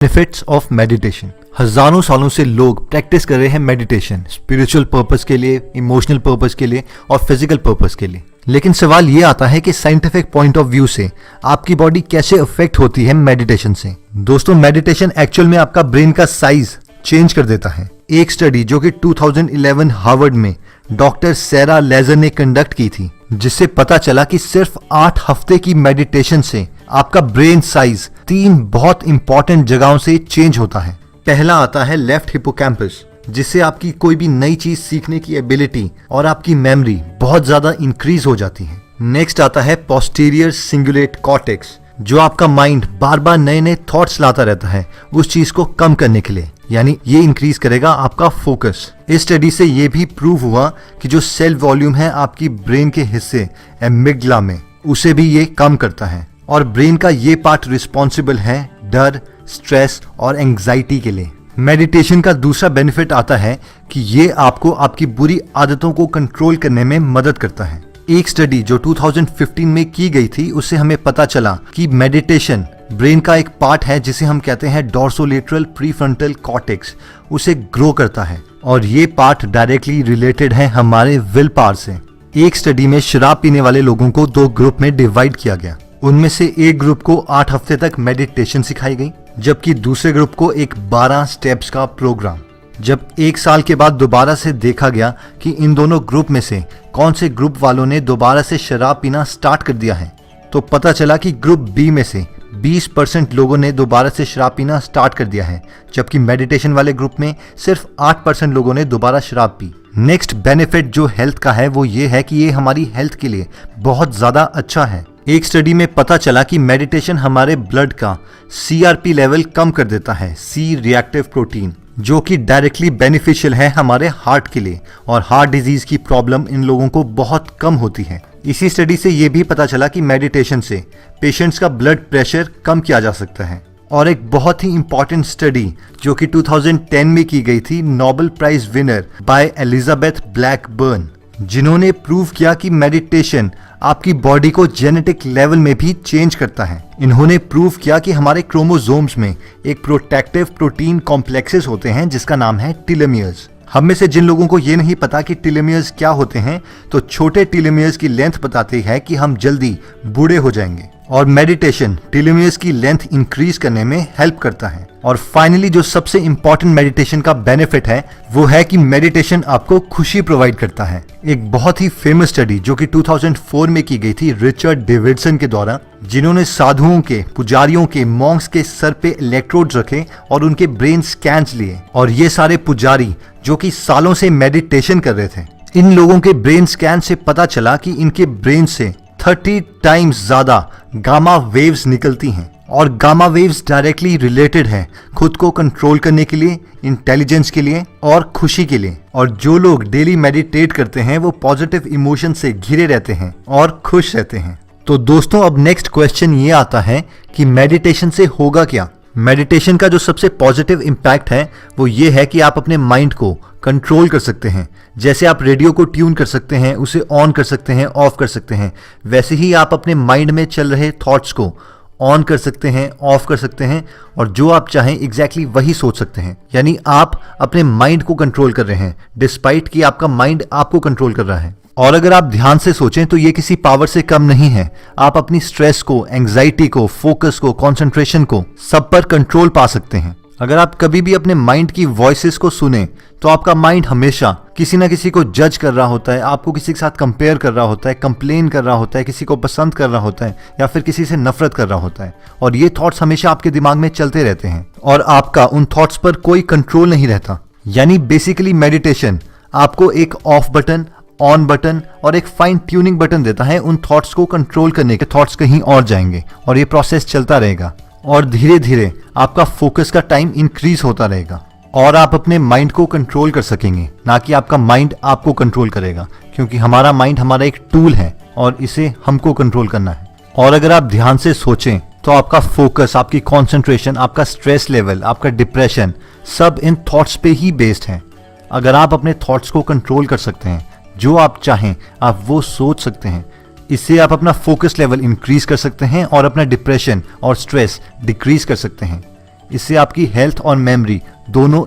Benefits of meditation. हजारों सालों से लोग प्रैक्टिस कर रहे हैं मेडिटेशन, स्पिरिचुअल पर्पस के लिए, इमोशनल पर्पस के लिए और फिजिकल पर्पस के लिए। लेकिन सवाल ये आता है कि साइंटिफिक पॉइंट ऑफ व्यू से आपकी बॉडी कैसे अफेक्ट होती है मेडिटेशन से। दोस्तों, मेडिटेशन एक्चुअल में आपका ब्रेन का साइज चेंज कर देता है। एक स्टडी जो कि 2011 हार्वर्ड में डॉक्टर सैरा लेजर ने कंडक्ट की थी, जिससे पता चला कि सिर्फ 8 हफ्ते की मेडिटेशन से आपका ब्रेन साइज 3 बहुत इंपॉर्टेंट जगहों से चेंज होता है। पहला आता है लेफ्ट हिपोकैम्पस, जिससे आपकी कोई भी नई चीज सीखने की एबिलिटी और आपकी मेमोरी बहुत ज्यादा इंक्रीज हो जाती है। नेक्स्ट आता है पोस्टीरियर सिंगुलेट कॉर्टेक्स, जो आपका माइंड बार बार नए नए थॉट्स लाता रहता है उस चीज को कम करने के लिए, यानी ये इंक्रीज करेगा आपका फोकस। इस स्टडी से ये भी प्रूव हुआ कि जो सेल वॉल्यूम है आपकी ब्रेन के हिस्से एमिग्डला में, उसे भी ये कम करता है। और ब्रेन का ये पार्ट रिस्पॉन्सिबल है डर, स्ट्रेस और एंग्जाइटी के लिए। मेडिटेशन का दूसरा बेनिफिट आता है कि ये आपको आपकी बुरी आदतों को कंट्रोल करने में मदद करता है। एक स्टडी जो 2015 में की गई थी, उससे हमें पता चला कि मेडिटेशन ब्रेन का एक पार्ट है जिसे हम कहते हैं डोर्सोलेटरल प्रीफ्रंटल कॉर्टेक्स, उसे ग्रो करता है और ये पार्ट डायरेक्टली रिलेटेड है हमारे विल पावर से। एक स्टडी में शराब पीने वाले लोगों को 2 ग्रुप में डिवाइड किया गया। उनमें से एक ग्रुप को 8 हफ्ते तक मेडिटेशन सिखाई गई, जबकि दूसरे ग्रुप को एक 12 स्टेप्स का प्रोग्राम। जब 1 साल के बाद दोबारा से देखा गया कि इन दोनों ग्रुप में से कौन से ग्रुप वालों ने दोबारा से शराब पीना स्टार्ट कर दिया है, तो पता चला कि ग्रुप बी में से 20% लोगों ने दोबारा से शराब पीना स्टार्ट कर दिया है, जबकि मेडिटेशन वाले ग्रुप में सिर्फ 8% लोगों ने दोबारा शराब पी। नेक्स्ट बेनिफिट जो हेल्थ का है वो ये है कि ये हमारी हेल्थ के लिए बहुत ज्यादा अच्छा है। एक स्टडी में पता चला कि मेडिटेशन हमारे ब्लड का CRP लेवल कम कर देता है, सी रिएक्टिव प्रोटीन, जो कि डायरेक्टली बेनिफिशियल है हमारे हार्ट के लिए, और हार्ट डिजीज की प्रॉब्लम इन लोगों को बहुत कम होती है। इसी स्टडी से ये भी पता चला कि मेडिटेशन से पेशेंट्स का ब्लड प्रेशर कम किया जा सकता है। और एक बहुत ही इंपॉर्टेंट स्टडी जो कि 2010 में की गई थी, Nobel prize winner by Elizabeth Blackburn, जिन्होंने प्रूव किया कि मेडिटेशन आपकी बॉडी को जेनेटिक लेवल में भी चेंज करता है। इन्होंने प्रूव किया कि हमारे क्रोमोसोम्स में एक प्रोटेक्टिव प्रोटीन कॉम्प्लेक्सेस होते हैं जिसका नाम है टेलोमियर्स। हम में से जिन लोगों को ये नहीं पता कि टेलोमियर्स क्या होते हैं, तो छोटे टेलोमियर्स की लेंथ बताती है कि हम जल्दी बूढ़े हो जाएंगे, और मेडिटेशन टेलोमियर्स की लेंथ इंक्रीज करने में हेल्प करता है। और फाइनली जो सबसे इंपॉर्टेंट मेडिटेशन का बेनिफिट है वो है कि मेडिटेशन आपको खुशी प्रोवाइड करता है। एक बहुत ही फेमस स्टडी जो कि 2004 में की गई थी रिचर्ड डेविडसन के द्वारा, जिन्होंने साधुओं के, पुजारियों के, मॉन्क्स के सर पे इलेक्ट्रोड्स रखे और उनके ब्रेन स्कैन्स लिए, और ये सारे पुजारी जो कि सालों से मेडिटेशन कर रहे थे, इन लोगों के ब्रेन स्कैन से पता चला कि इनके ब्रेन से 30 टाइम्स ज्यादा गामा वेव्स निकलती हैं, और गामा वेव्स डायरेक्टली रिलेटेड है खुद को कंट्रोल करने के लिए, इंटेलिजेंस के लिए और खुशी के लिए। और जो लोग डेली मेडिटेट करते हैं वो पॉजिटिव इमोशन से घिरे रहते हैं और खुश रहते हैं। तो दोस्तों, अब नेक्स्ट क्वेश्चन ये आता है कि मेडिटेशन से होगा क्या। मेडिटेशन का जो सबसे पॉजिटिव इम्पैक्ट है वो ये है कि आप अपने माइंड को कंट्रोल कर सकते हैं। जैसे आप रेडियो को ट्यून कर सकते हैं, उसे ऑन कर सकते हैं, ऑफ कर सकते हैं, वैसे ही आप अपने माइंड में चल रहे थॉट्स को ऑन कर सकते हैं, ऑफ कर सकते हैं, और जो आप चाहें एग्जैक्टली वही सोच सकते हैं। यानी आप अपने माइंड को कंट्रोल कर रहे हैं डिस्पाइट कि आपका माइंड आपको कंट्रोल कर रहा है। और अगर आप ध्यान से सोचें तो ये किसी पावर से कम नहीं है। आप अपनी स्ट्रेस को, एंग्जाइटी को, फोकस को, कंसंट्रेशन को, सब पर कंट्रोल पा सकते हैं। अगर आप कभी भी अपने माइंड की वॉइसेस को सुने तो आपका माइंड हमेशा किसी ना किसी को जज कर रहा होता है, आपको किसी के साथ कंपेयर कर रहा होता है, कंप्लेन कर रहा होता है, किसी को पसंद कर रहा होता है, या फिर किसी से नफरत कर रहा होता है। और ये थॉट्स हमेशा आपके दिमाग में चलते रहते हैं और आपका उन थॉट्स पर कोई कंट्रोल नहीं रहता। यानी बेसिकली मेडिटेशन आपको एक ऑफ बटन, ऑन बटन और एक फाइन ट्यूनिंग बटन देता है उन थॉट्स को कंट्रोल करने के। थॉट्स कहीं और जाएंगे और ये प्रोसेस चलता रहेगा, और धीरे धीरे आपका फोकस का टाइम इंक्रीज होता रहेगा और आप अपने माइंड को कंट्रोल कर सकेंगे, ना कि आपका माइंड आपको कंट्रोल करेगा, क्योंकि हमारा माइंड हमारा एक टूल है और इसे हमको कंट्रोल करना है। और अगर आप ध्यान से सोचें तो आपका फोकस, आपकी कंसंट्रेशन, आपका स्ट्रेस लेवल, आपका डिप्रेशन, सब इन थॉट्स पे ही बेस्ड है। अगर आप अपने थॉट्स को कंट्रोल कर सकते हैं, जो आप चाहें आप वो सोच सकते हैं, इससे आप अपना फोकस लेवल इंक्रीज कर सकते हैं और अपना डिप्रेशन और स्ट्रेस डिक्रीज कर सकते हैं। इससे आपकी हेल्थ और मेमोरी दोनों